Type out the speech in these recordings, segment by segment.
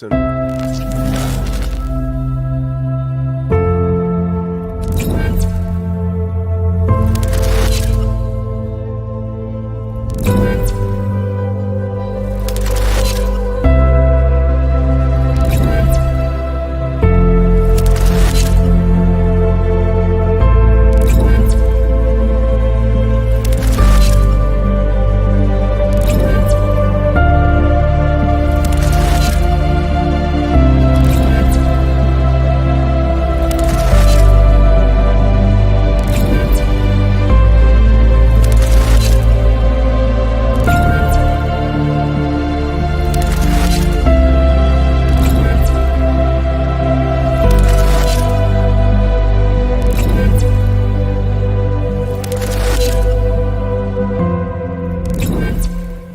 listen.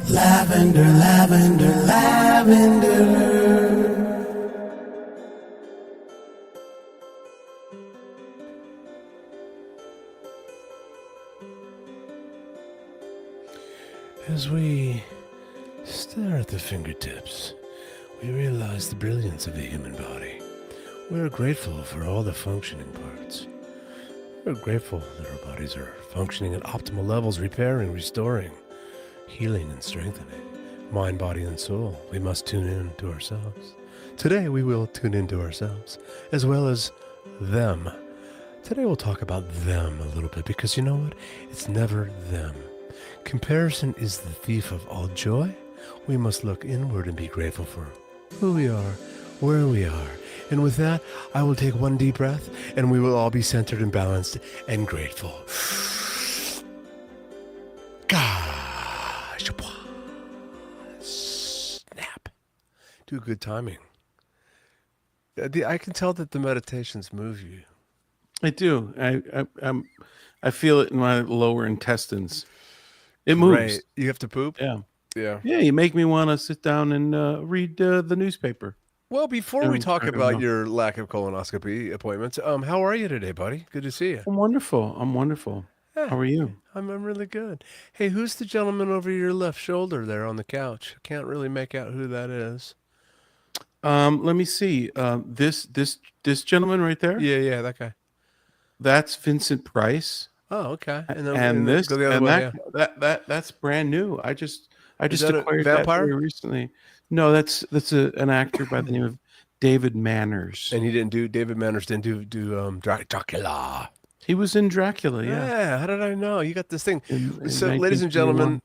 Lavender, lavender, lavender. As we stare at the fingertips, we realize the brilliance of the human body. We're grateful for all the functioning parts. We're grateful that our bodies are functioning at optimal levels, repairing, restoring, healing, and strengthening. Mind, body, and soul. We must tune in to ourselves. Today we will tune into ourselves, as well as them. Today we'll talk about them a little bit, because you know what? It's never them. Comparison is the thief of all joy. We must look inward and be grateful for who we are, where we are. And with that, I will take one deep breath, and we will all be centered and balanced and grateful. Gosh, snap. Do good timing. I can tell that the meditations move you. I do. I feel it in my lower intestines. It moves. Right. You have to poop? Yeah. Yeah. Yeah, you make me want to sit down and read the newspaper. Well, before we talk about your lack of colonoscopy appointments, how are you today, buddy? Good to see you. I'm wonderful. Yeah, How are you? I'm really good. Hey, who's the gentleman over your left shoulder there on the couch? I can't really make out who that is. Let me see. This gentleman right there. Yeah, that guy. That's Vincent Price. Oh, okay. And this go the other and way, that's brand new. I just that a acquired vampire? that very recently. No, that's an actor by the name of David Manners. And David Manners didn't do Dracula. He was in Dracula, yeah. Yeah, how did I know? You got this thing. In So, ladies and gentlemen,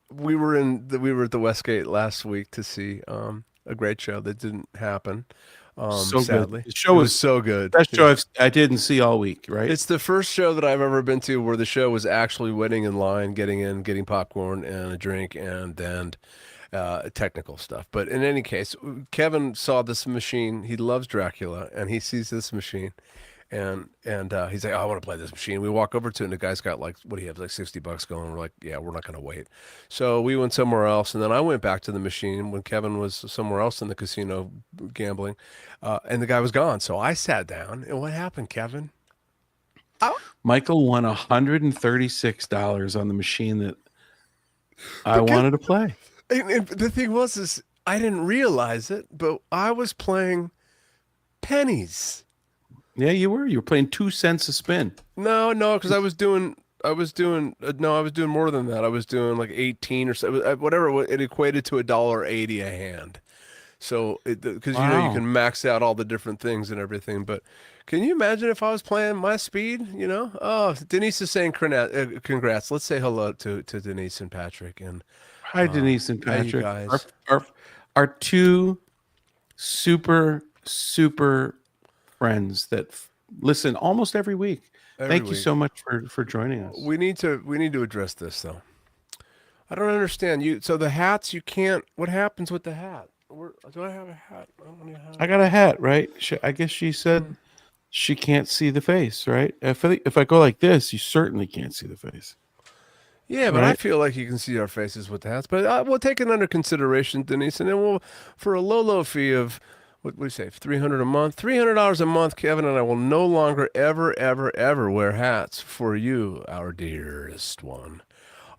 1921. we were at the Westgate last week to see a great show that didn't happen. So sadly. good. The show was so good. Best show I didn't see all week, right? It's the first show that I've ever been to where the show was actually waiting in line, getting in, getting popcorn and a drink, and then technical stuff. But in any case, Kevin saw this machine. He loves Dracula, and he sees this machine, and he's like, oh, I want to play this machine. We walk over to it, and the guy's got like, what do you have, like $60 going? We're like, yeah, we're not going to wait. So we went somewhere else, and then I went back to the machine when Kevin was somewhere else in the casino gambling, and the guy was gone. So I sat down, and what happened, Kevin? Michael won $136 on the machine that I wanted to play. And the thing is I didn't realize it, but I was playing pennies. Yeah, you were. You were playing 2 cents a spin. No, because I was doing more than that. I was doing like 18 or so, whatever. It equated to $1.80 a hand. So, because you know you can max out all the different things and everything. But can you imagine if I was playing my speed? You know, oh, Denise is saying congrats. Let's say hello to Denise and Patrick. And hi, Denise and Patrick. Guys. Our two super friends that listen almost every week. Thank you so much for joining us. We need to address this though. I don't understand you. So the hats, you can't. What happens with the hat? Do I have a hat? I got a hat, right? I guess she said she can't see the face, right? If I go like this, you certainly can't see the face. Yeah, but right? I feel like you can see our faces with the hats. But we'll take it under consideration, Denise, and then we'll, for a low fee of, what do you say, $300 a month? $300 a month, Kevin and I will no longer ever wear hats for you, our dearest one.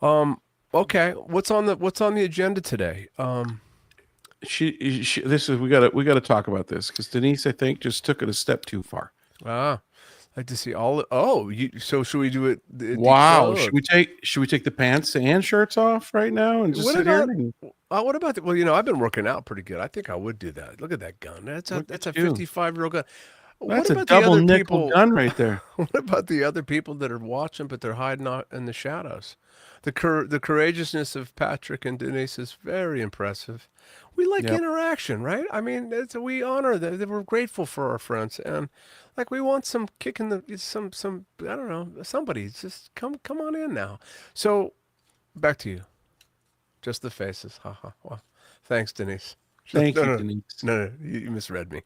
Okay, what's on the agenda today? she this is we gotta talk about this because Denise, I think, just took it a step too far. Ah, like to see all. Oh, so should we do it? Wow. Oh, Should we take the pants and shirts off right now and just what sit here about? and What about the, well, I've been working out pretty good. I think I would do that. Look at that gun. look That's at a you? 55-year-old gun. What That's a about the double other nickel people? gun right there. What about the other people that are watching, but they're hiding out in the shadows? The courageousness of Patrick and Denise is very impressive. We like Yep. interaction, right? I mean, we honor that. We're grateful for our friends, and like we want some kick in the some I don't know, somebody just come on in now. So back to you. Just the faces. Ha ha. Well, thanks, Denise. Thank No, you, no, Denise. no. You misread me.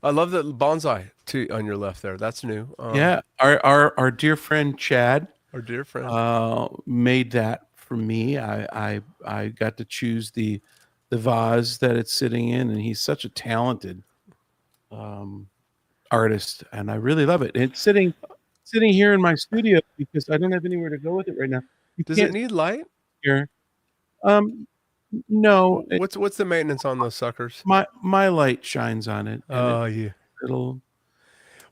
I love the bonsai too on your left there. That's new. Yeah, our dear friend Chad Our dear friend. made that for me. I got to choose the vase that it's sitting in, and he's such a talented um, artist, and I really love it. It's sitting here in my studio because I don't have anywhere to go with it right now. You Does it can't need light? see here. Um, no, What's the maintenance on those suckers? my light shines on it, and Oh, yeah. it'll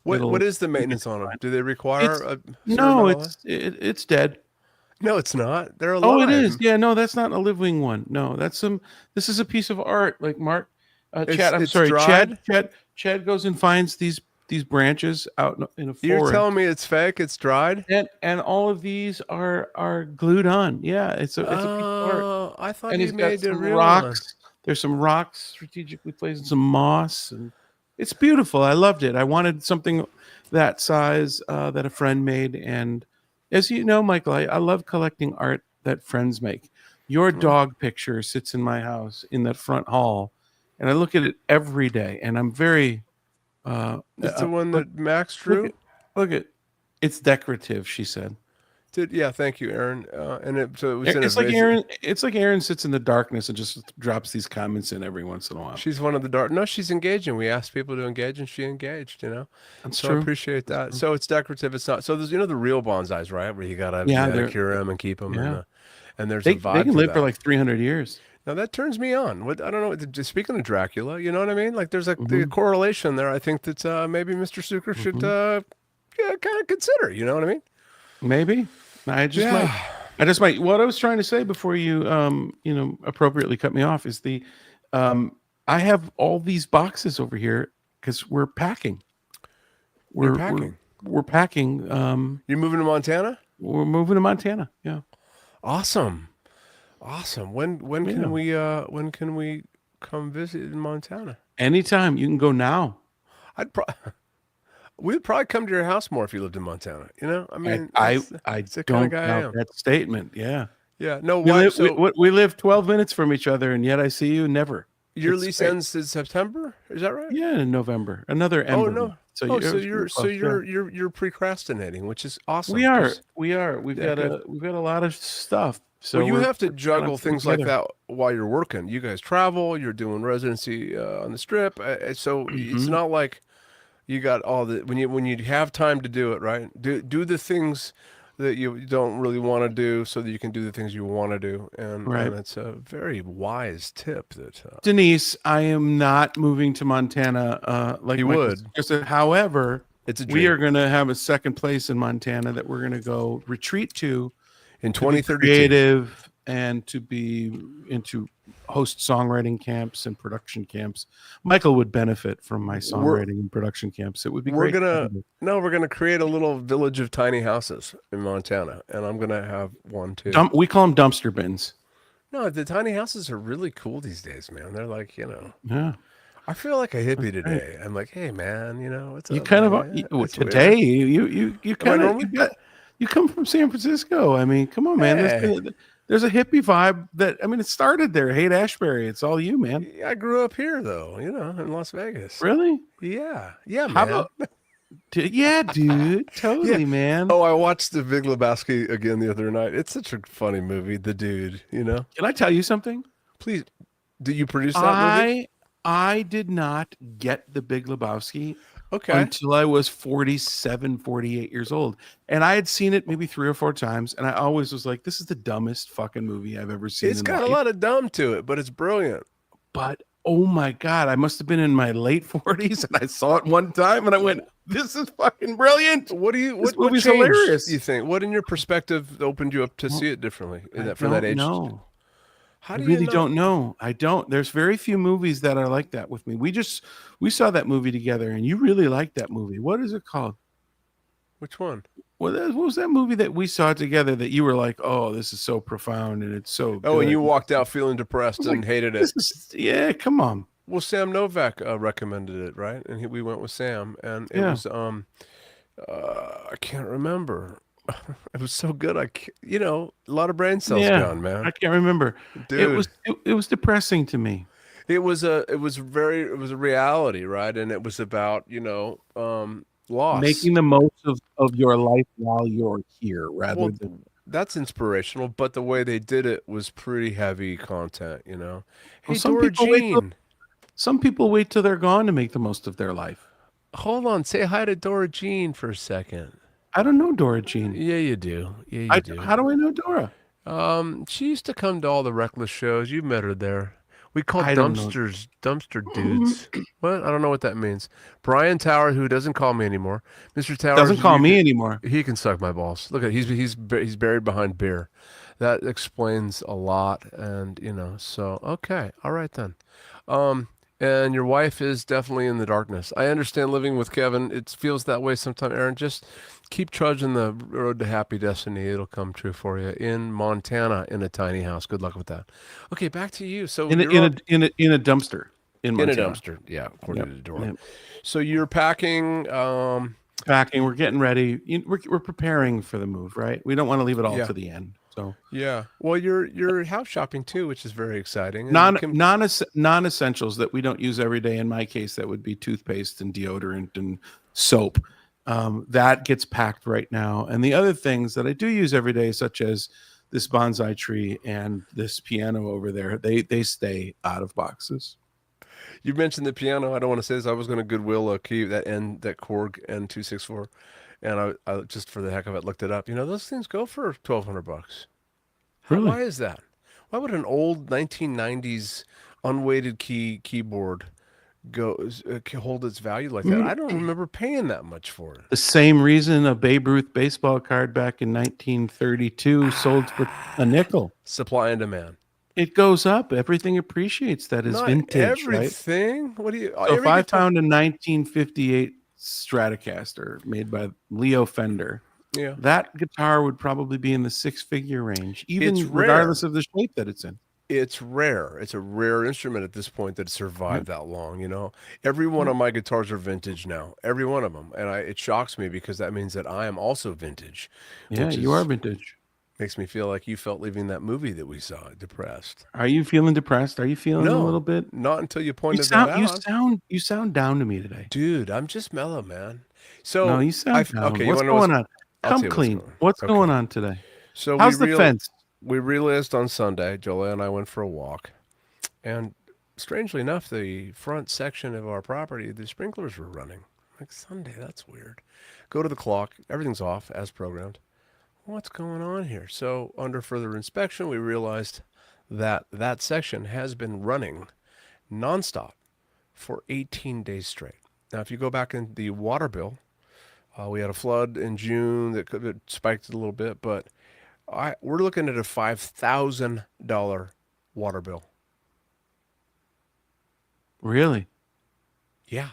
What it'll is the keep it maintenance on them? fine. Do they require It's a certain no, amount of light? it's dead. No, it's not. They're Oh, it alive. is. Yeah, no, that's not a living one. No, that's some. This is a piece of art. Like Mark, Chad. I'm It's sorry, Chad. dried. Chad goes and finds these branches out in a You're forest, telling me it's fake? It's dried? and all of these are glued on. Yeah, it's a piece of art, Oh, I thought and he he's got made a some real one. rocks. There's some rocks strategically placed, and some moss, and it's beautiful. I loved it. I wanted something that size that a friend made, and as you know, Michael, I love collecting art that friends make. Your Oh, dog picture sits in my house in that front hall, and I look at it every day, and I'm very it's the one look that Max look drew. at look at it's decorative. She said. Yeah, thank you, Aaron. And so it was in a It's like vase. Aaron. It's like Aaron sits in the darkness and just drops these comments in every once in a while. She's one of the dark. No, she's engaging. We asked people to engage, and she engaged. That's So I true. appreciate That's that. true. So it's decorative. It's not. So there's the real bonsais, right? Where you Yeah, gotta they're cure them and keep them, yeah. and there's a They vibe can to live for that. like 300 years. Now that turns me on. What I don't know. Speaking of Dracula, you know what I mean? Like there's the Hmm. correlation there. I think that maybe Mr. Zucker should Hmm. yeah, kind of consider. You know what I mean? Maybe Yeah. I just might. What I was trying to say before you, appropriately cut me off is um, I have all these boxes over here because we're packing. You're We're we're packing. we're packing. You're moving to Montana? We're moving to Montana. Yeah, Awesome. Awesome. yeah. When can we come visit in Montana? Anytime you can go now. I'd pro We'd probably come to your house more if you lived in Montana. I I mean, I I that's the kind of don't guy I doubt am. that statement. Yeah, Yeah. No, we why? live So we live 12 minutes from each other, and yet I see you never. your It's lease great. ends in September? Is that right? Yeah, in November, another Oh Ember month. no. So Oh, you're so you're close. Yeah. you're procrastinating, which is We awesome. are. Cause We are. yeah, good. We've got a lot of stuff. Well, So you have to we're trying to juggle put it things like together. that while you're working. You guys travel. You're doing residency on the strip, so it's Hmm. not like you got all the when you have time to do it, right? Do the things that you don't really want to do so that you can do the things you want to do, Right. and it's a very wise tip that Denise, I am not moving to Montana like you Michael would. suggested. However, It's a we dream. are going to have a second place in Montana that we're going to go retreat In to be 2032. creative and to be into host songwriting camps and production camps. Michael would benefit from my We're songwriting and production camps. It would be we're great. gonna no, we're gonna create a little village of tiny houses in Montana, and I'm gonna have one too. We call them dumpster bins. No, the tiny houses are really cool these days, man. They're like, Yeah, I feel like a that's hippie great. today. I'm like, hey, man, what's You up, kind of man? well, It's today. weird. You Am I kind of normally? you come from San Francisco. I mean, come on, man. Hey, There's a hippie vibe that I mean, it started there. Haight Ashbury. It's all you, man. I grew up here though, in Las Vegas. Really? Yeah, yeah, How man. about? Yeah, dude. Yeah. Totally, man. Oh, I watched The Big Lebowski again the other night. It's such a funny movie. The dude, Can I tell you something? Please, did you produce that movie? I I did not get The Big Lebowski Okay. until I was 47, 48 years old. And I had seen it maybe 3 or 4 times, and I always was like, this is the dumbest fucking movie I've ever seen It's in got a life. lot of dumb to it, but it's brilliant. But oh my God, I must have been in my late 40s and I saw it one time and I went, this is fucking brilliant. This What movie's changed, you hilarious. think? What in your perspective opened you up to Well, see it differently in I that for that don't age? know. How I do you really not? don't know. I don't. There's very few movies that are like that with me. We saw that movie together and you really liked that movie. What is it called? Which one? What was that movie that we saw together that you were like, oh, this is so profound and it's so Oh, and good? you I walked out feeling depressed was like, and hated it. this is, yeah, come on. Well, Sam Novak recommended it, right? And we went with Sam, and it Yeah. was I can't remember. It was so good. A lot of brain cells Yeah. gone, man. I can't remember. Dude, It was depressing to me. it was a reality, right? And it was about, loss. Making the most of your life while you're here rather Well, than that's inspirational, but the way they did it was pretty heavy content, you know. well, Hey, Dora Jean. some people wait till they're gone to make the most of their life. Hold on, say hi to Dora Jean for a second. I don't know Dora Jean. Yeah, you do. Yeah, you do. How do I know Dora? She used to come to all the Reckless shows. You met her there. We called I don't know. dumpster dudes. What? I don't know what that means. Brian Tower, who doesn't call me anymore. Mr. Doesn't Towers, call me anymore. he can suck my balls. Look at he's buried behind beer. That explains a lot, and so okay, all right then. Um, and your wife is definitely in the darkness. I understand living with Kevin. It feels that way sometimes, Aaron. Just keep trudging the road to happy destiny. It'll come true for you in Montana in a tiny house. Good luck with that. Okay, back to you. So you're In a dumpster in in a Montana. dumpster. Yeah, according Yep. to Dora. Yep. So you're packing. Packing, we're getting ready. We're preparing for the move, right? We don't want to leave it all Yeah. to the end. So Yeah. Well, you're house shopping too, which is very exciting. And you can- non-essentials that we don't use every day. In my case, that would be toothpaste and deodorant and soap. That gets packed right now. And the other things that I do use every day, such as this bonsai tree and this piano over there, they stay out of boxes. You mentioned the piano. I don't want to say this. I was going to Goodwill a key that Korg N264, and I just for the heck of it looked it up. Those things go for $1,200. Really? Why is that? Why would an old 1990s unweighted keyboard hold its value like that? I don't remember paying that much for it. The same reason a Babe Ruth baseball card back in 1932 sold for a nickel. Supply and demand. It goes up. Everything appreciates. That is Not vintage, right? everything. What do you? So if I found a 1958 Stratocaster made by Leo Fender, Yeah, that guitar would probably be in the six-figure range, even It's regardless rare. of the shape that it's in. it's rare. It's a rare instrument at this point that survived that long. Every one of my guitars are vintage now. Every one of them, and it shocks me because that means that I am also vintage. Yeah, which you are vintage. makes me feel like you felt leaving that movie that we saw depressed. Are you feeling depressed? Are you feeling a little No, bit? not until you pointed that out. You sound down to me today. Dude, I'm just mellow, man. No, So you sound down. okay, you What's want to know going on? I'll Come tell you clean. what's What's going on today? So How's the fence? we realized on Sunday, Jolie and I went for a walk, and strangely enough, the front section of our property, the sprinklers were running. Like Sunday, that's weird. Go to the clock, everything's off as programmed. What's going on here? So under further inspection, we realized that that section has been running nonstop for 18 days straight. Now, if you go back in the water bill, we had a flood in June that could have spiked it a little bit, but we're looking at a $5,000 water bill. Really? Yeah.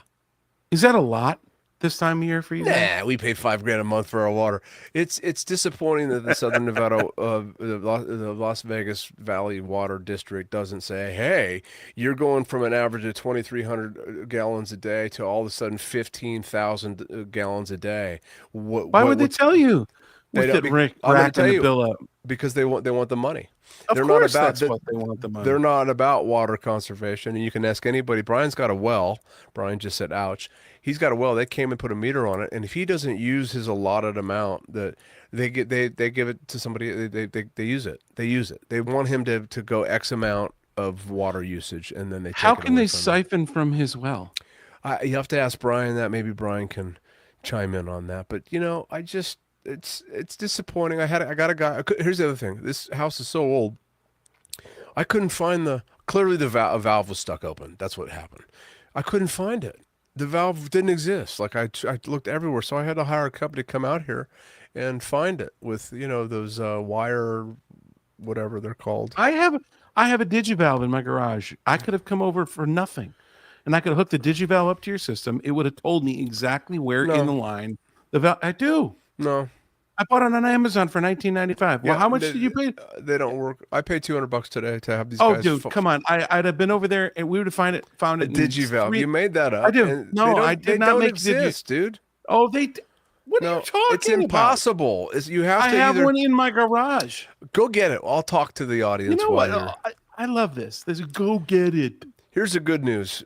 Is that a lot this time of year for you guys? Nah, we pay $5,000 a month for our water. It's disappointing that the Southern Nevada, the Las Vegas Valley Water District doesn't say, "Hey, you're going from an average of 2,300 gallons a day to all of a sudden 15,000 gallons a day." Why would they tell you? They With don't it be- I'm gonna racking tell the you. bill up. Because they want the money. Of They're course, not about that's what they want the money. They're not about water conservation, and you can ask anybody. Brian's got a well. Brian just said, "Ouch." He's got a well. They came and put a meter on it, and if he doesn't use his allotted amount, that they give it to somebody. They use it. They use it. They want him to go X amount of water usage, and then they take How it can away they from him. siphon from his well? You have to ask Brian that. Maybe Brian can chime in on that. But I just it's disappointing. I got a guy. Here's the other thing. This house is so old. I couldn't find clearly the valve was stuck open. That's what happened. I couldn't find it. The valve didn't exist. Like I looked everywhere, so I had to hire a company to come out here and find it with those wire, whatever they're called. I have a digivalve in my garage. I could have come over for nothing, and I could have hooked the digivalve up to your system. It would have told me exactly where in the line the valve. I do. No. I bought it on Amazon for $19.95. Well, how much did you pay? They don't work. I paid $200 today to have these Oh, guys. dude, come on! I'd have been over there, and we would have found it. Digivalve. You made that up. I do. No, I did not make exist, dude. Oh, what are you talking about? It's impossible. You have to. I have one in my garage. Go get it. I'll talk to the audience. You know what? I love this. There's a go get it. Here's the good news.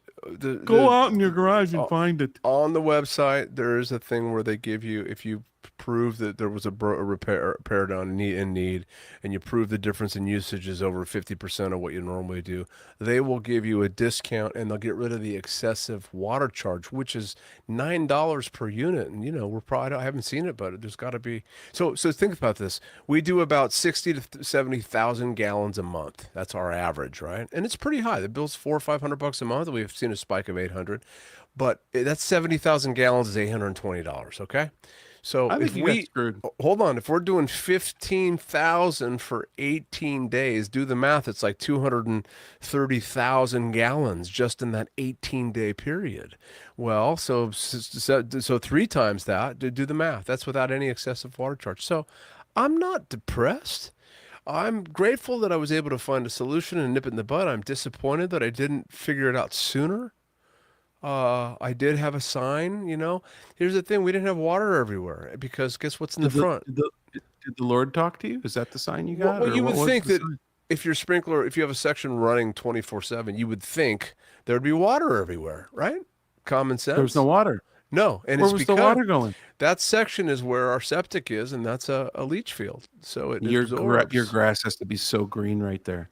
Go out in your garage and find it. On the website, there is a thing where they give you, if you prove that there was a repair done in need, and you prove the difference in usage is over 50% of what you normally do, they will give you a discount, and they'll get rid of the excessive water charge, which is $9 per unit. And I haven't seen it, but there's got to be. So think about this. We do about 60 to 70,000 gallons a month. That's our average, right? And it's pretty high. The bill's $400 or $500 a month. We've seen a spike of 800, but that's 70,000 gallons is $820. Okay. So if hold on, if we're doing 15,000 for 18 days, do the math. It's like 230,000 gallons just in that 18-day period. Well, so three times that. Do the math. That's without any excessive water charge. So I'm not depressed. I'm grateful that I was able to find a solution and nip it in the bud. I'm disappointed that I didn't figure it out sooner. I did have a sign, Here's the thing. We didn't have water everywhere because guess what's in the front? Did the Lord talk to you? Is that the sign you got? Well, you would think that if your sprinkler, if you have a section running 24/7, you would think there would be water everywhere, right? Common sense. There's no water. No. And where was the water going? That section is where our septic is, and that's a leach field. So your grass has to be so green right there.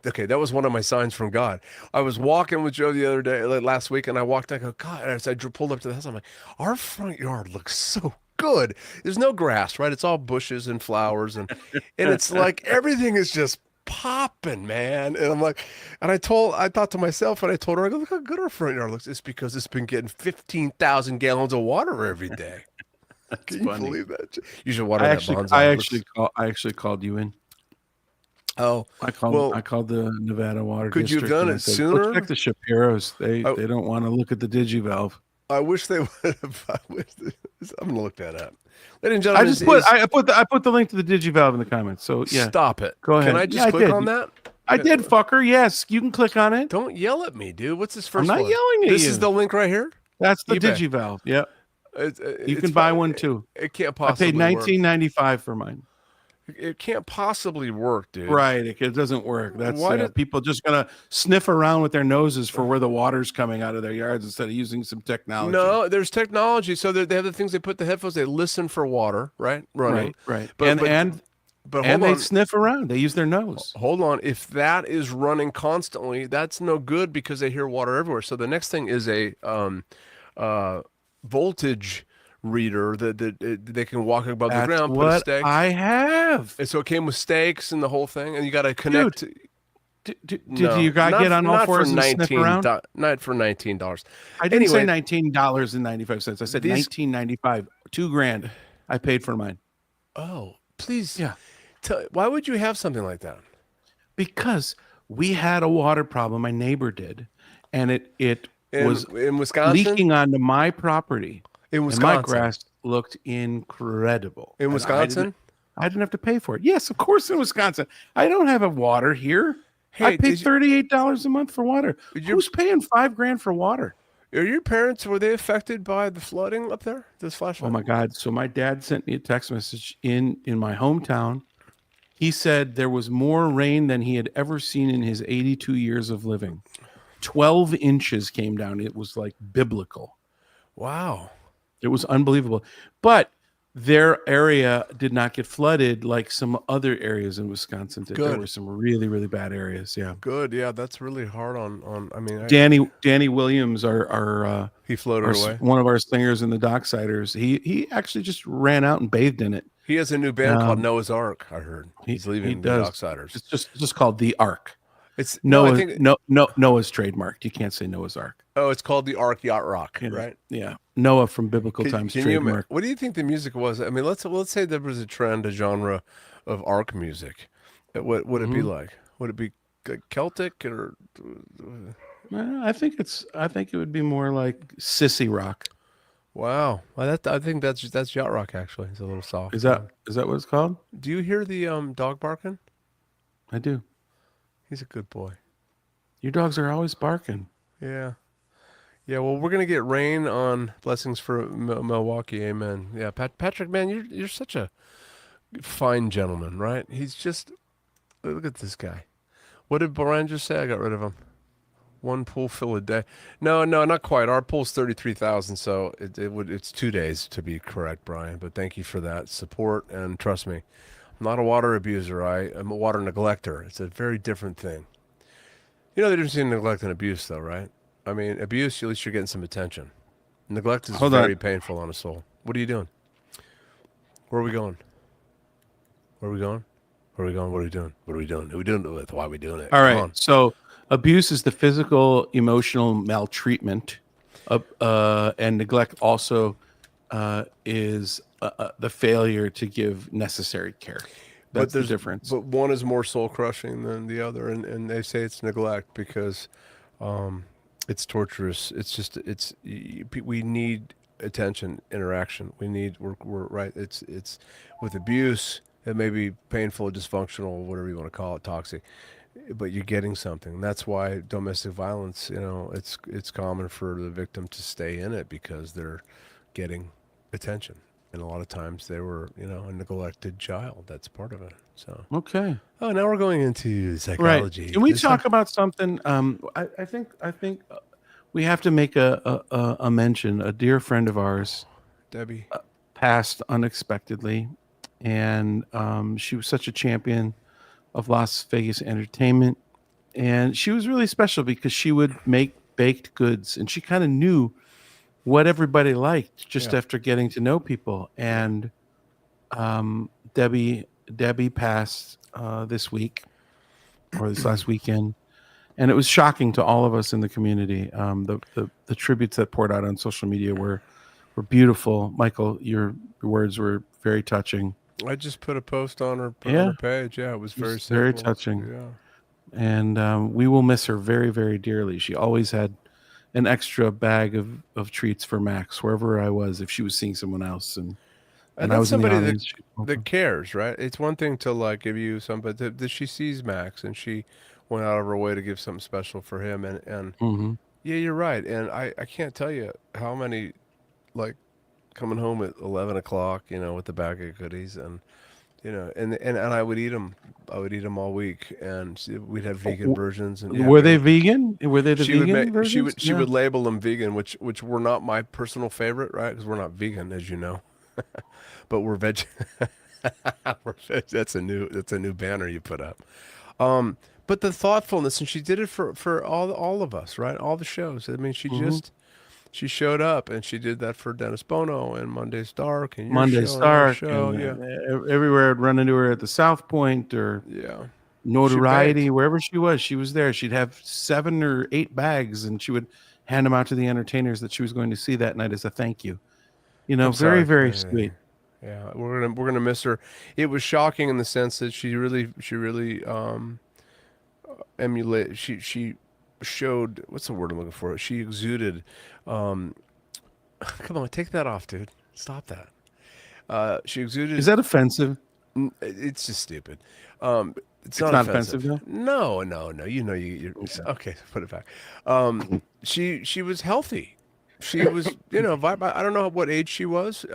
Okay, that was one of my signs from God. I was walking with Joe the other day, last week, and I walked. I go, God. And I pulled up to the house. I'm like, our front yard looks so good. There's no grass, right? It's all bushes and flowers, and it's like everything is just popping, man. And I'm like, and I thought to myself, and I told her, I go, look how good our front yard looks. It's because it's been getting 15,000 gallons of water every day. Can you believe that? You should water that bonsai. I actually called you in. Oh, I called the Nevada Water District. Could you have done it sooner? Go check the Shapiros. They don't want to look at the digivalve. I wish they would have. I'm gonna look that up. Ladies and gentlemen, I put the link to the digivalve in the comments. So yeah, stop it. Go ahead. Can I just click on that? I did, fucker. Yes, you can click on it. Don't yell at me, dude. What's this first one? I'm not yelling at you. This is the link right here. That's the digivalve. Yep. You can buy one too. It can't possibly. I paid $19.95 for mine. It can't possibly work, dude. Right. It doesn't work. That's people just gonna sniff around with their noses for where the water's coming out of their yards instead of using some technology. No, there's technology. So they have the things, they put the headphones, they listen for water, right? Running. Right. But they sniff around. They use their nose. Hold on. If that is running constantly, that's no good because they hear water everywhere. So the next thing is a voltage reader that they can walk above the ground. Put a stake. I have. And so it came with stakes and the whole thing, and you got to connect. Did you guys get on all fours and sniff around? Not for $19. I didn't say $19.95. I said $19.95. $2,000. I paid for mine. Oh, please. Yeah. Why would you have something like that? Because we had a water problem. My neighbor did, and it was in Wisconsin leaking onto my property. In Wisconsin, and my grass looked incredible. In Wisconsin, I didn't have to pay for it. Yes, of course, in Wisconsin. I don't have a water here. Hey, I paid $38 a month for water. Who's paying $5,000 for water? Are your parents, were they affected by the flooding up there? This flash flood? Oh my God! So my dad sent me a text message in my hometown. He said there was more rain than he had ever seen in his 82 years of living. 12 inches came down. It was like biblical. Wow. It was unbelievable. But their area did not get flooded like some other areas in Wisconsin did. There Good. were some really, really bad areas. Yeah. Good. Yeah, that's really hard on. I mean, Danny Williams, he floated away. one of our singers in the Docksiders, he actually just ran out and bathed in it. He has a new band called Um, Noah's Ark. I heard he's he leaving the does. Docksiders. It's just called the Ark. It's no, I think. Noah's trademarked. You can't say Noah's Ark. Oh, it's called the Ark Yacht Rock, Yeah. right? Yeah. Noah from biblical times Can trademark. what do you think the music was? I mean, let's say there was a trend, a genre of Ark music. What would it be like? Would it be Celtic or? I think it would be more like sissy rock. Wow, well, I think that's yacht rock actually. It's a little soft. Is that what it's called? Do you hear the dog barking? I do. He's a good boy. Your dogs are always barking. Yeah. Yeah, well, we're gonna get rain on blessings for Milwaukee. Amen. Yeah, Patrick, man, you're such a fine gentleman, right? He's just look at this guy. What did Brian just say? I got rid of him. One pool fill a day. No, not quite. Our pool's 33,000, so it's 2 days to be correct, Brian. But thank you for that support, and trust me, I'm not a water abuser. I'm a water neglector. It's a very different thing. You know the difference between neglect and abuse, though, right? I mean, abuse, at least you're getting some attention. Neglect is very painful on a soul. What are you doing? Where are we going? Where are we going? Where are we going? What are we doing? What are we doing? Who are we doing it with? Why are we doing it? All right. So abuse is the physical, emotional maltreatment, and neglect also is the failure to give necessary care. That's the difference. But one is more soul crushing than the other, and they say it's neglect because it's torturous. It's just we need attention, interaction. We're right. It's with abuse. It may be painful, dysfunctional, whatever you want to call it, toxic, but you're getting something. That's why domestic violence, it's common for the victim to stay in it because they're getting attention. And a lot of times they were, a neglected child. That's part of it. So okay. Oh, now we're going into psychology. Right. Can we talk about something? I think we have to make a mention. A dear friend of ours, Debbie, passed unexpectedly, and she was such a champion of Las Vegas entertainment, and she was really special because she would make baked goods, and she kind of knew what everybody liked just after getting to know people. And Debbie passed this week or this last weekend, and it was shocking to all of us in the community. The tributes that poured out on social media were beautiful. Michael, your words were very touching. I just put a post on her page. Yeah, it was very touching. Yeah, and we will miss her very, very dearly. She always had an extra bag of treats for Max wherever I was if she was seeing someone else, and I was somebody that cares, right? It's one thing to give you some, but that she sees Max and she went out of her way to give something special for him, and yeah, you're right. And I can't tell you how many coming home at 11 o'clock, with the bag of goodies, and and I would eat them. I would eat them all week, and we'd have vegan versions. And were they vegan? Were they the vegan versions? She would label them vegan, which were not my personal favorite, right? Because we're not vegan, as you know, but we're veg. That's a new banner you put up. But the thoughtfulness, and she did it for all of us, right? All the shows. I mean, she showed up, and she did that for Dennis Bono and Monday's Dark and Monday's Dark. And everywhere I'd run into her at the South Point or Notoriety, wherever she was there. She'd have 7 or 8 bags, and she would hand them out to the entertainers that she was going to see that night as a thank you. Very, very sweet. Yeah, we're gonna miss her. It was shocking in the sense that she really emulated. She showed, what's the word I'm looking for? She exuded. Come on, take that off, dude. Stop that. She exuded. Is that offensive? It's just stupid. It's not offensive though? No. You're okay. Put it back. She was healthy. She was, I don't know what age she was,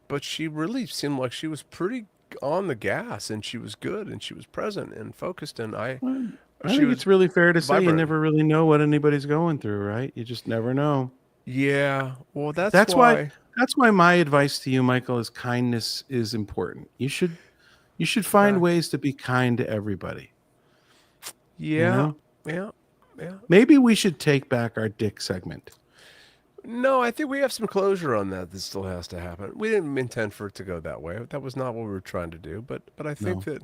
but she really seemed like she was pretty on the gas, and she was good, and she was present and focused, and I think it's really fair to say you never really know what anybody's going through, right? You just never know. Yeah. Well, that's why That's why my advice to you, Michael, is kindness is important. You should find ways to be kind to everybody. You Yeah, know, yeah, yeah. maybe we should take back our dick segment. No, I think we have some closure on that. That still has to happen. We didn't intend for it to go that way. That was not what we were trying to do. But I think No. that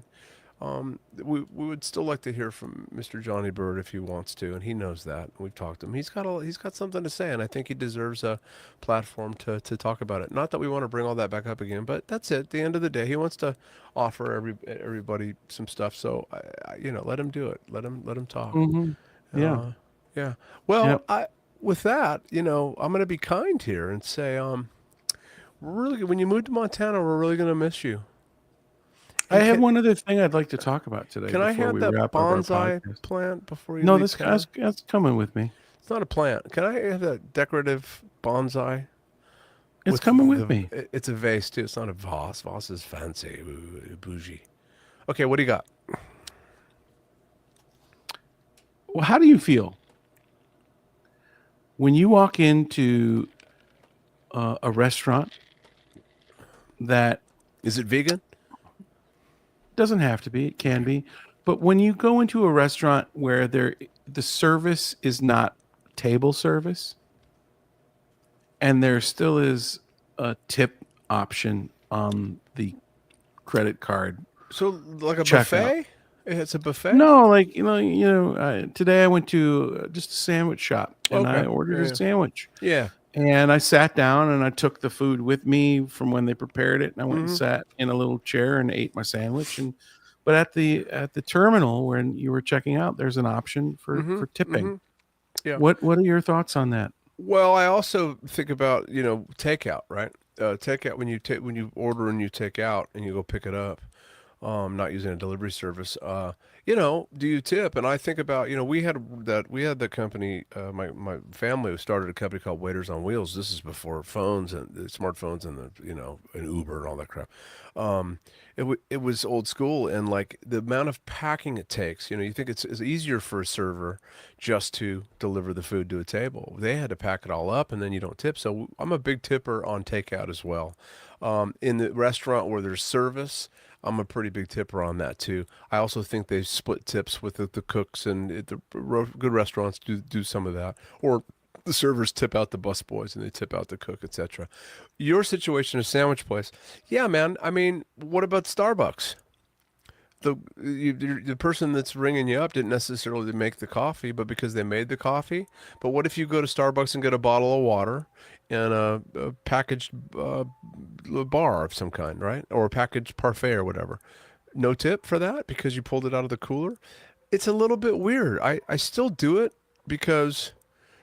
we would still like to hear from Mr. Johnny Bird if he wants to, and he knows that. We've talked to him. He's got something to say, and I think he deserves a platform to talk about it. Not that we want to bring all that back up again, but that's it. At the end of the day, he wants to offer everybody some stuff. So let him do it. Let him talk. Hmm. Yeah. Uh, yeah. Yep. Well, with that, I'm going to be kind here and say, really, when you move to Montana, we're really going to miss you. I And have one other thing I'd like to talk about today can I before have we that wrap up our bonsai podcast. plant before you No, leave town? that's coming with me. It's not a plant. Can I have that decorative bonsai? It's coming with me. It's a vase too. It's not a vase. Vase is fancy, bougie. Okay, what do you got? Well, how do you feel when you walk into a restaurant that Is it vegan? doesn't have to be, it can be, but when you go into a restaurant where the service is not table service and there still is a tip option on the credit card So like a checkout. buffet? It's a buffet. No, like today I went to just a sandwich shop and I Okay. ordered a Yeah. sandwich. Yeah. And I sat down and I took the food with me from when they prepared it, and I went and Mhm. sat in a little chair and ate my sandwich. But at the terminal when you were checking out, there's an option for Mhm. tipping. Mhm. Yeah. What are your thoughts on that? Well, I also think about takeout, right? Takeout when you order and you take out and you go pick it up. Not using a delivery service. Do you tip? And I think about, we had the company, my family started a company called Waiters on Wheels. This is before phones and the smartphones and and Uber and all that crap. It was old school, and like the amount of packing it takes, you think it's easier for a server just to deliver the food to a table. They had to pack it all up and then you don't tip. So I'm a big tipper on takeout as well. In the restaurant where there's service, I'm a pretty big tipper on that too. I also think they split tips with the cooks, and good restaurants do some of that. Or the servers tip out the busboys and they tip out the cook, etc. Your situation, a sandwich place, yeah, man. I mean, what about Starbucks? The person that's ringing you up didn't necessarily make the coffee, but because they made the coffee. But what if you go to Starbucks and get a bottle of water and a packaged bar of some kind, right? Or a packaged parfait or whatever? No tip for that because you pulled it out of the cooler? It's a little bit weird. I still do it because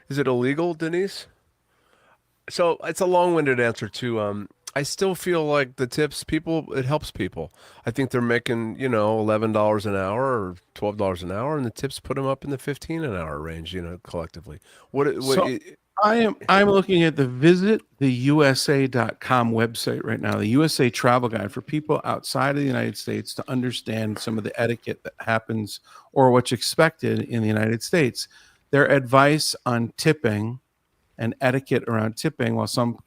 is it illegal, Denise? So it's a long-winded answer to I still feel like the tips people it helps people. I think they're making, $11 an hour or $12 an hour, and the tips put them up in the 15 an hour range, collectively. So I'm looking at the visittheusa.com website right now, the USA travel guide for people outside of the United States to understand some of the etiquette that happens or what's expected in the United States. Their advice on tipping and etiquette around tipping, while some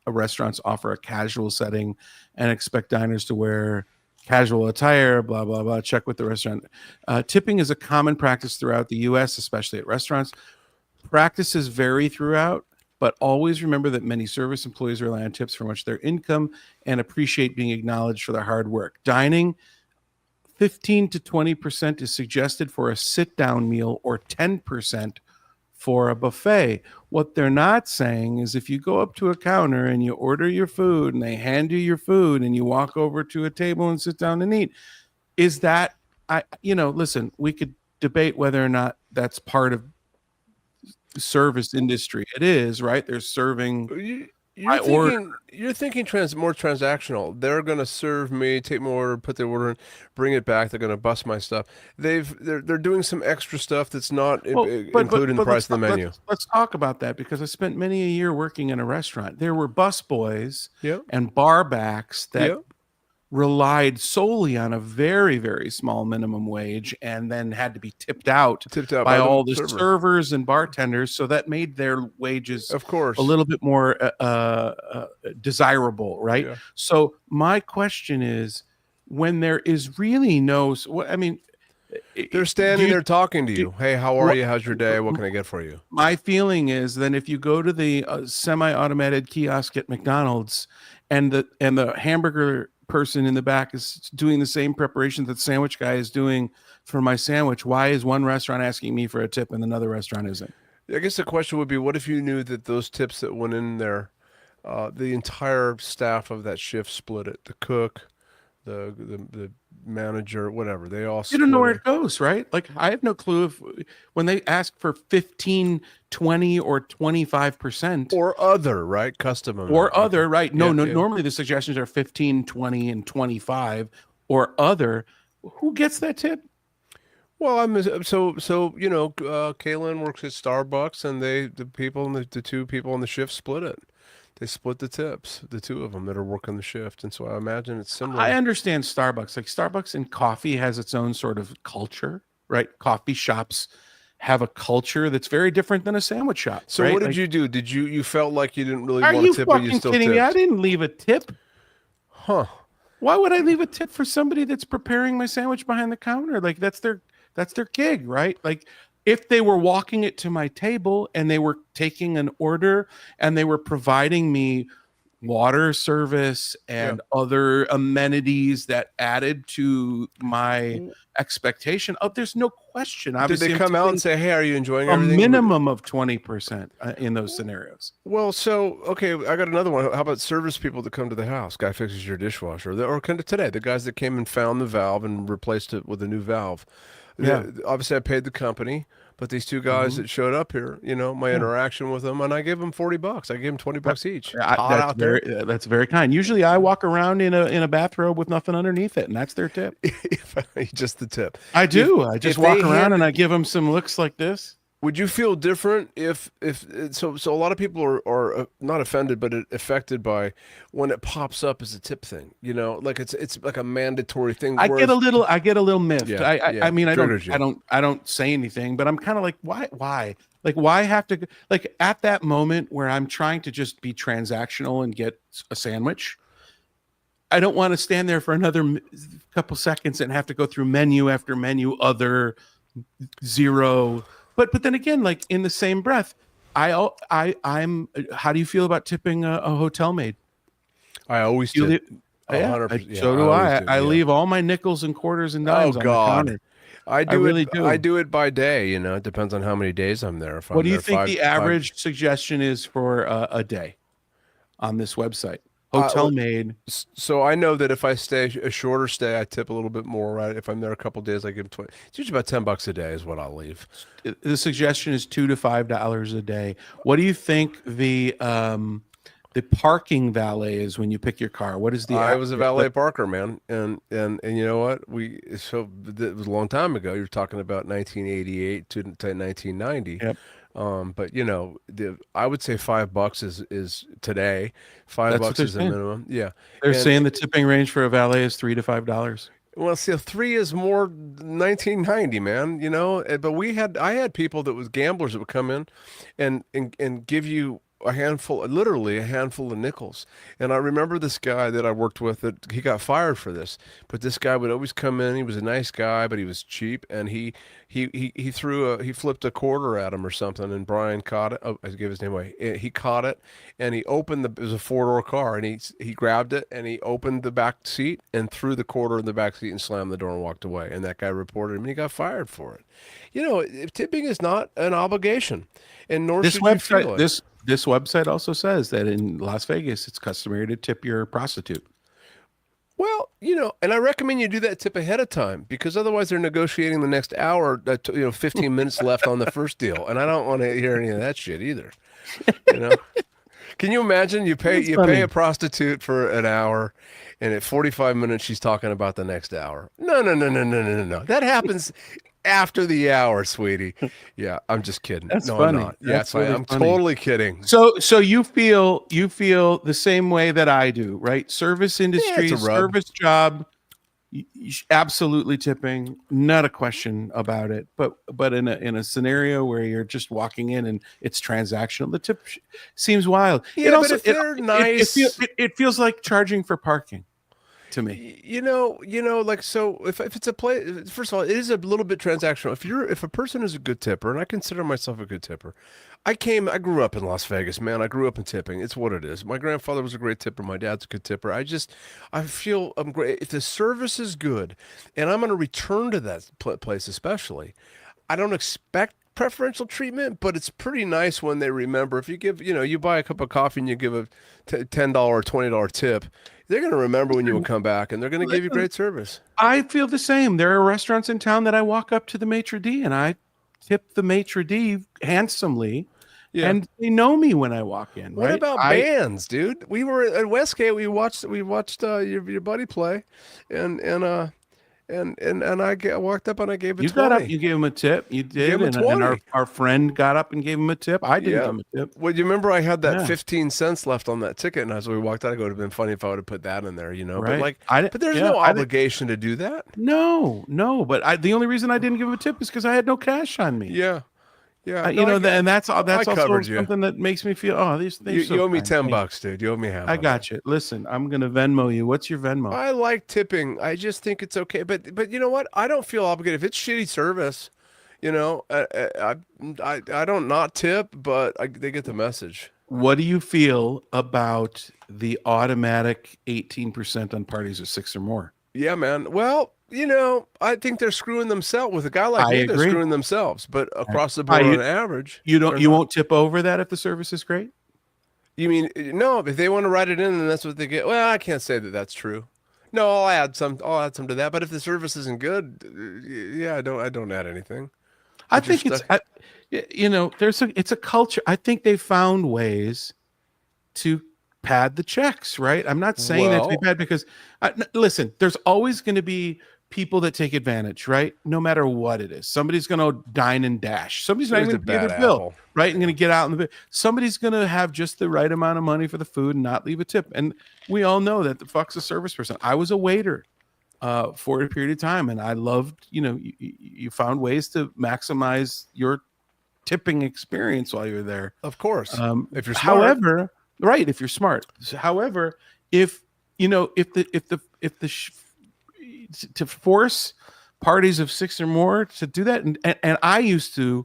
restaurants offer a casual setting and expect diners to wear casual attire, blah, blah, blah. Check with the restaurant. Tipping is a common practice throughout the U.S., especially at restaurants. Practices vary throughout, but always remember that many service employees rely on tips for much of their income and appreciate being acknowledged for their hard work. Dining, 15 to 20% is suggested for a sit-down meal or 10% for a buffet. What they're not saying is if you go up to a counter and you order your food and they hand you your food and you walk over to a table and sit down and eat, is that, listen, we could debate whether or not that's part of the service industry. It is, right? They're serving you're order. thinking more transactional. They're going to serve me, take my order, put their order in, bring it back. They're going to bust my stuff. They're doing some extra stuff that's not included in the price of the menu. Let's talk about that because I spent many a year working in a restaurant. There were busboys Yep. and bar backs that Yep. relied solely on a very, very small minimum wage and then had to be tipped out by the all the server. servers and bartenders. So that made their wages Of course. a little bit more desirable, right? Yeah. So my question is, when there is really no, I mean, They're standing there talking to do- you. Hey, how are you? How's your day? What can I get for you? my feeling is then if you go to the semi-automated kiosk at McDonald's and the hamburger person in the back is doing the same preparation that the sandwich guy is doing for my sandwich, why is one restaurant asking me for a tip and another restaurant isn't? I guess the question would be, what if you knew that those tips that went in there, the entire staff of that shift split it? The cook, the manager, whatever, they all You split don't know where it. it goes, right? Like I have no clue if when they ask for 15, 20, or 25%. Or other, right? Custom amount. Or other, right? No, Yeah, yeah. normally the suggestions are 15, 20, and 25 or other. Who gets that tip? Well, Kaylin works at Starbucks, and the two people on the shift split it. They split the tips, the two of them that are working the shift, and so I imagine it's similar. I understand Starbucks. Like Starbucks and coffee has its own sort of culture, right? Coffee shops have a culture that's very different than a sandwich shop. So right? what did you do? Did you felt like you didn't really Are want you to tip, but you fucking still kidding me? I tipped? didn't leave a tip. Huh? Why would I leave a tip for somebody that's preparing my sandwich behind the counter? Like that's their gig, right? Like if they were walking it to my table and they were taking an order and they were providing me water service and other amenities that added to my expectation, there's no question. Did Obviously, they come out and say, "Hey, are you enjoying a everything?" minimum of 20% in those scenarios? Well, so okay, I got another one. How about service people that come to the house? Guy fixes your dishwasher, or kind of today, the guys that came and found the valve and replaced it with a new valve. Yeah. Obviously, I paid the company, but these two guys that showed up here, my interaction with them, and I gave them $40. I gave them $20 each. That's very kind. Usually, I walk around in a bathrobe with nothing underneath it, and that's their tip. Just the tip. I do. I just walk around and I give them some looks like this. Would you feel different if so a lot of people are not offended but affected by when it pops up as a tip thing, like it's like a mandatory thing. I get a little miffed. Yeah, I mean, I triggers you. don't say anything, but I'm kind of like, why? Like, why have to, like, at that moment where I'm trying to just be transactional and get a sandwich, I don't want to stand there for another couple seconds and have to go through menu after menu, other, zero. But then again, like in the same breath, I'm. How do you feel about tipping a hotel maid? I always tip. So do I. I leave all my nickels and quarters and dimes on the counter. I really do. I do it by day. It depends on how many days I'm there. What do you think the average suggestion is for a day on this website? Hotel maid. So I know that if I stay a shorter stay, I tip a little bit more. Right? If I'm there a couple days, I give 20. It's usually about $10 a day is what I'll leave. The suggestion is $2 to $5 a day. What do you think the parking valet is when you pick your car? What is the? I was a valet parker, man, and you know what? It was a long time ago. You're talking about 1988 to 1990. Yep. But I would say $5 is today. $5 is the minimum. Yeah. They're saying the tipping range for a valet is $3 to $5. Well, see, 3 is more 1990, man, but I had people that was gamblers that would come in and give you literally a handful of nickels. And I remember this guy that I worked with that he got fired for this, but this guy would always come in. He was a nice guy, but he was cheap. And he flipped a quarter at him or something. And Brian caught it. Oh, I gave his name away. He caught it and he opened it was a 4-door car and he grabbed it and he opened the back seat and threw the quarter in the back seat and slammed the door and walked away. And that guy reported him and he got fired for it. Tipping is not an obligation, and nor should you feel it. This website also says that in Las Vegas, it's customary to tip your prostitute. Well, and I recommend you do that tip ahead of time because otherwise they're negotiating the next hour, 15 minutes left on the first deal. And I don't want to hear any of that shit either. Can you imagine you pay a prostitute for an hour and at 45 minutes she's talking about the next hour? No. That happens. after the hour, sweetie. Yeah, I'm just kidding. That's No, I'm funny. not. Yeah, That's it's fine. really I'm funny. totally kidding. So you feel the same way that I do, right? Service Yeah, it's industry, a rub. service job, absolutely tipping, not a question about it. But in a scenario where you're just walking in and it's transactional, the tip seems wild. It Yeah, but also if they're nice, it feels like charging for parking to me. like so if it's a play, first of all, it is a little bit transactional. If a person is a good tipper, and I consider myself a good tipper, I grew up in Las Vegas, man. I grew up in tipping. It's what it is. My grandfather was a great tipper. My dad's a good tipper. I feel I'm great. If the service is good, and I'm going to return to that place, especially, I don't expect preferential treatment, but it's pretty nice when they remember. If you give, you buy a cup of coffee and you give a $10 or $20 tip, they're going to remember when you will come back, and they're going to give you Listen, great service. I feel the same. There are restaurants in town that I walk up to the maitre d and I tip the maitre d handsomely, Yeah. and they know me when I walk in, What right? about I bands, dude? We were at Westgate. We watched your buddy play, and I walked up and I gave a You got up, 20. you gave him a tip. You Gave did, him a and our 20. our friend got up and gave him a tip. I didn't Yeah. give him a tip. Well, you remember I had that Yeah, 15 cents left on that ticket, and as we walked out, it would have been funny if I would have put that in there, But right. like, I didn't. but there's Yeah, no I didn't. obligation to do that. No, no. But the only reason I didn't give him a tip is because I had no cash on me. Yeah. Yeah. No, And that's I also covered you. something that makes me feel. Oh, these You things so you owe me kind. 10 Thank bucks, dude. You owe me half I on that. got you. Listen, I'm gonna Venmo you. What's your Venmo? I like tipping. I just think it's okay. But you know what? I don't feel obligated. If it's shitty service, I don't not tip, but they get the message. What do you feel about the automatic 18% on parties of six or more? Yeah, man. Well, I think they're screwing themselves. With a guy like I me, they're agree. screwing themselves. But across the I, board, you, on average, you don't they're you not. won't tip over that if the service is great? You mean no? If they want to write it in, then that's what they get. Well, I can't say that that's true. No, I'll add some. I'll add some to that. But if the service isn't good, yeah, I don't add anything. I But you're think stuck. it's a culture. I think they found ways to pad the checks, right? I'm not saying that to be Well, bad because listen, there's always going to be people that take advantage, right? No matter what it is. Somebody's going to dine and dash. Somebody's not there's even the going to pay their bad bill, apple. right? And Yeah. going to get out in the bit. Somebody's going to have just the right amount of money for the food and not leave a tip. And we all know that the fuck's a service person. I was a waiter for a period of time, and I loved, you found ways to maximize your tipping experience while you're there. Of course, if you're smart. However, right, if you're smart. However, if you know, if the to force parties of six or more to do that, and I used to,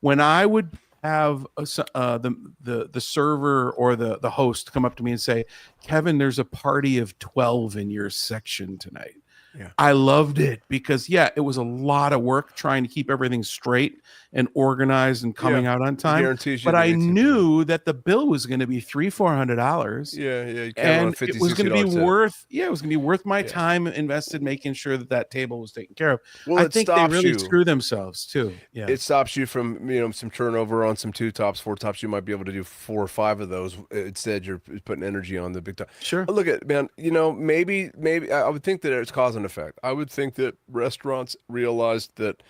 when I would have the server or the host come up to me and say, Kevin, there's a party of 12 in your section tonight. Yeah. I loved it because it was a lot of work trying to keep everything straight and organized and coming Yeah. out on It time. guarantees you But the I ATP. knew that the bill was going to be $300-400. Yeah, yeah. You count on a And 50, it was going to be $60 tip. it was going to be worth my Yeah. time invested making sure that table was taken care of. Well, I it think they stops really you. screw themselves too. Yeah. It stops you from some turnover on some two tops, four tops. You might be able to do 4 or 5 of those. Instead, you're putting energy on the big top. Sure. Look at man. Maybe I would think that it's cause and effect. I would think that restaurants realized that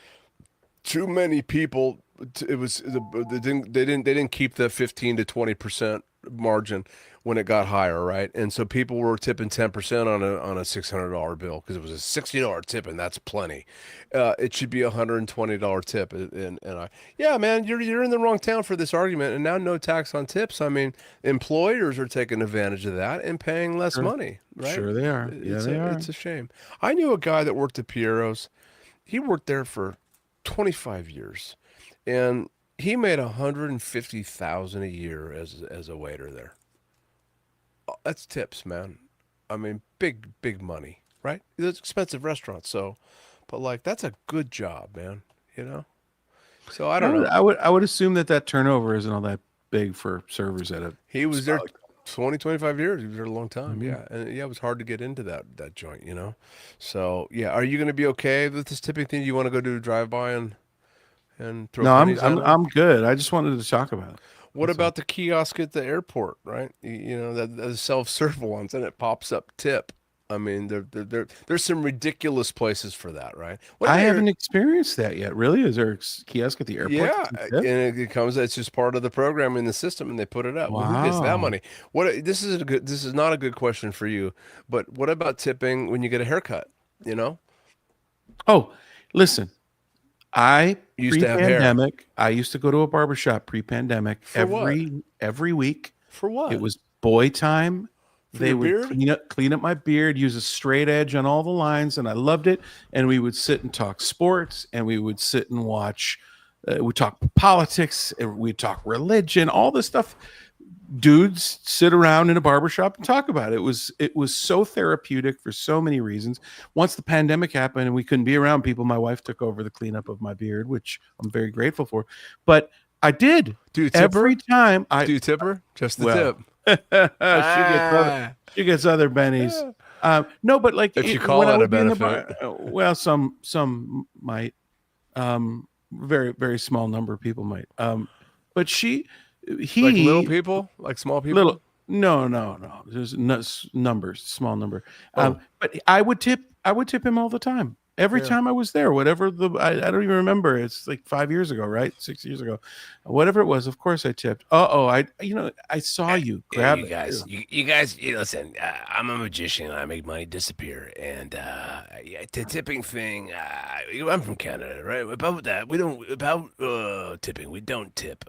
too many people. They didn't keep the 15 to 20% margin when it got higher, right? And so people were tipping 10% on a $600 bill because it was a $60 tip, and that's plenty. It should be a $120 tip, yeah, man, you're in the wrong town for this argument. And now no tax on tips. I mean, employers are taking advantage of that and paying less Sure. money, right? Sure they are. Yeah, they are. It's a shame. I knew a guy that worked at Piero's. He worked there for 25 years, and he made 150,000 a year as a waiter there. That's tips, man. I mean, big money, right? It's expensive restaurants, so, but like that's a good job, man. So I don't know. I would assume that turnover isn't all that big for servers at a He was spot there like 20, 25 years. He was there a long time. Mhm. Yeah, and yeah, it was hard to get into that joint. So yeah, are you going to be okay with this tipping thing? You want to go do a drive by and throw No, pennies at him? I'm good. I just wanted to talk about it. What That's all. about the kiosk at the airport, right? The self-serve ones, and it pops up tip. I mean, there's some ridiculous places for that, right? What I about your haven't experienced that yet. Really? Is there a kiosk at the airport that Yeah, can and tip? it comes. It's just part of the program in the system, and they put it up. Well, who gets that Wow. money? This is a good. This is not a good question for you, but what about tipping when you get a haircut? You know, Oh, listen, I you used to have hair. pre-pandemic, I used to go to a barbershop pre-pandemic For what? every week. For It what? was boy time. For They your would beard? clean up my beard, use a straight edge on all the lines, and I loved it. And we would sit and talk sports, and we would sit and watch. We talk politics, and we talk religion, all this stuff. Dudes sit around in a barbershop and talk about it. It was so therapeutic for so many reasons. Once the pandemic happened and we couldn't be around people, my wife took over the cleanup of my beard, which I'm very grateful for. But I did Do you tip every her? time I Do you tip her? Just the well, tip. she gets other Ah, she gets other bennies. No, but like if you call when I that a would be in the benefit, bar, well, some might, very very small number of people might. But like little he people, like small little people. no. There's numbers, small number. Oh, But I would tip him all the time. Every yeah. time I was there, whatever I don't even remember. It's like 5 years ago, right? 6 years ago, whatever it was. Of course, I tipped. I saw you Yeah, grab you it guys, too. you guys, listen. I'm a magician. I make money disappear, and yeah, the tipping thing. I'm from Canada, right? About that, we don't about tipping. We don't tip.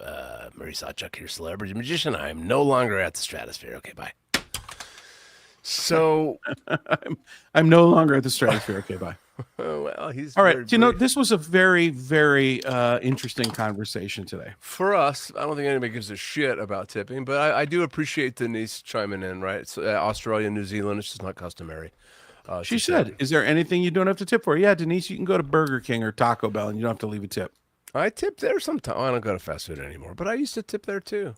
Murray Sawchuck here, celebrity magician. I am no longer at the Stratosphere. Okay, bye. So, I'm no longer at the Stratosphere. Okay, bye. well, he's All right. very brief. This was a very, very interesting conversation today. For us, I don't think anybody gives a shit about tipping, but I do appreciate Denise chiming in, right? It's, Australia, New Zealand, it's just not customary She to tip. said, "Is there anything you don't have to tip for?" Yeah, Denise, you can go to Burger King or Taco Bell, and you don't have to leave a tip. I tip there sometimes. I don't go to fast food anymore, but I used to tip there too.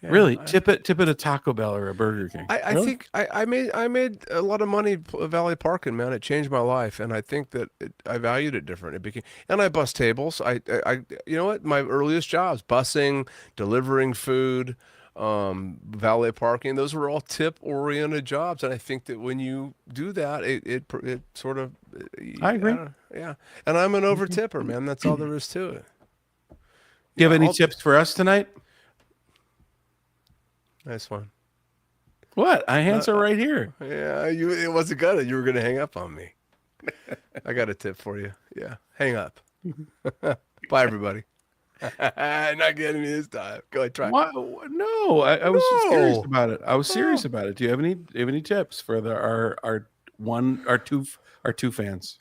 Yeah, Really, tip at a Taco Bell or a Burger King. I Really? think I made a lot of money valet parking, man. It changed my life, and I think that I valued it different. It became, and I bus tables. You know what? My earliest jobs, busing, delivering food, valet parking. Those were all tip oriented jobs, and I think that when you do that, it sort of, I I agree. don't know, yeah. And I'm an over tipper, man. That's all there is to it. Do you Yeah, have any tips for us tonight? nice one. What? My hands are right here. Yeah, it wasn't gonna. You were gonna hang up on me. I got a tip for you. Yeah, hang up. Bye, everybody. Not getting me this time. Go ahead, try. What? No, I was serious No. about it. I was serious Oh. about it. Do you have any tips for our two fans?